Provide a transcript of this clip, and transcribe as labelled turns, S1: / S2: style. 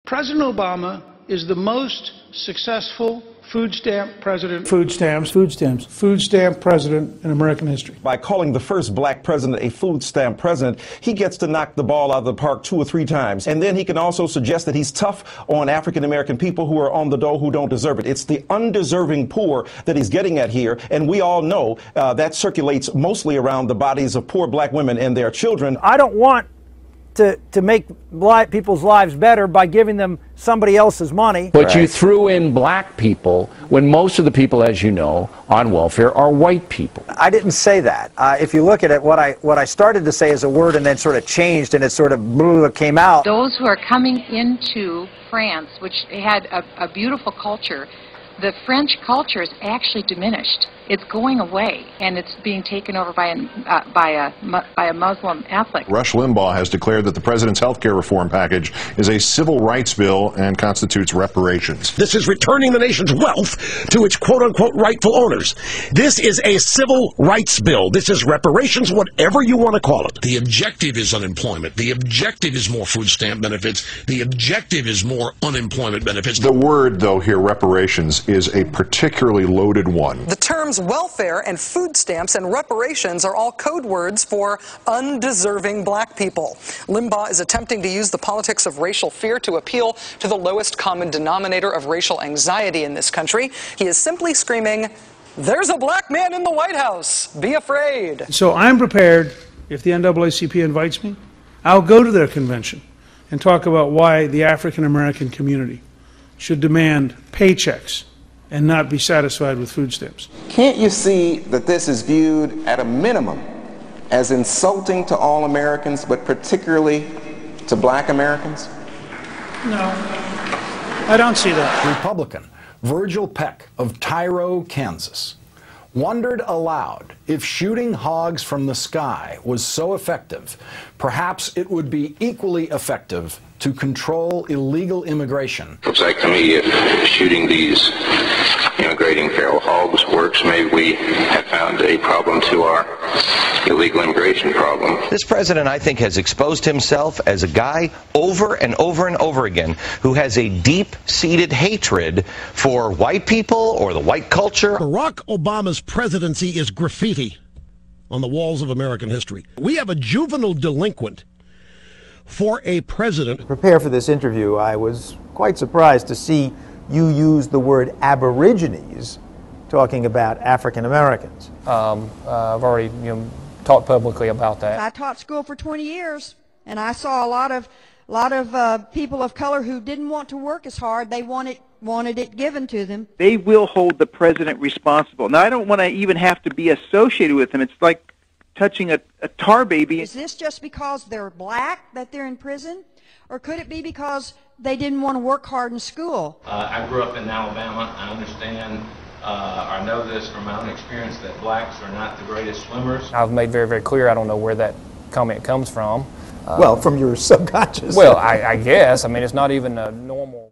S1: President Obama is the most successful food stamp president president in American history.
S2: By calling the first black president a food stamp president, he gets to knock the ball out of the park 2 or 3 times. And then he can also suggest that he's tough on African American people who are on the dole who don't deserve it. It's the undeserving poor that he's getting at here. And we all know that circulates mostly around the bodies of poor black women and their children.
S3: I don't want to make black people's lives better by giving them somebody else's money.
S4: But you threw in black people when most of the people, as you know, on welfare are white people.
S3: I didn't say that. If you look at it, what I started to say as a word and then sort of changed and it sort of came out.
S5: Those who are coming into France, which had a beautiful culture, the French culture is actually diminished. It's going away, and it's being taken over by a Muslim ethnic.
S6: Rush Limbaugh has declared that the president's health care reform package is a civil rights bill and constitutes reparations.
S7: This is returning the nation's wealth to its quote-unquote rightful owners. This is a civil rights bill. This is reparations, whatever you want to call it. The objective is unemployment. The objective is more food stamp benefits. The objective is more unemployment benefits.
S6: The word, though, here, reparations, is a particularly loaded one.
S8: The terms welfare and food stamps and reparations are all code words for undeserving black people. Limbaugh is attempting to use the politics of racial fear to appeal to the lowest common denominator of racial anxiety in this country. He is simply screaming, "There's a black man in the White House. Be afraid."
S1: So I'm prepared, if the NAACP invites me, I'll go to their convention and talk about why the African American community should demand paychecks and not be satisfied with food stamps.
S9: Can't you see that this is viewed at a minimum as insulting to all Americans, but particularly to black Americans?
S1: No, I don't see that.
S10: Republican Virgil Peck of Tyro, Kansas, wondered aloud if shooting hogs from the sky was so effective, perhaps it would be equally effective to control illegal immigration.
S11: Looks like to me if shooting these immigrating feral hogs works, maybe we have found a problem to our illegal immigration problem.
S12: This president, I think, has exposed himself as a guy over and over and over again who has a deep-seated hatred for white people or the white culture.
S7: Barack Obama's presidency is graffiti on the walls of American history. We have a juvenile delinquent for a president.
S3: To prepare for this interview, I was quite surprised to see you use the word Aborigines talking about African Americans.
S13: I've already talked publicly about that.
S14: I taught school for 20 years, and I saw a lot of people of color who didn't want to work as hard. They wanted it given to them.
S15: They will hold the president responsible. Now, I don't want to even have to be associated with him. It's like touching a tar baby.
S14: Is this just because they're black that they're in prison? Or could it be because they didn't want to work hard in school?
S16: I grew up in Alabama. I understand, I know this from my own experience, that blacks are not the greatest swimmers.
S13: I've made very, very clear I don't know where that comment comes from.
S3: Well, from your subconscious.
S13: Well, I guess. I mean, it's not even a normal...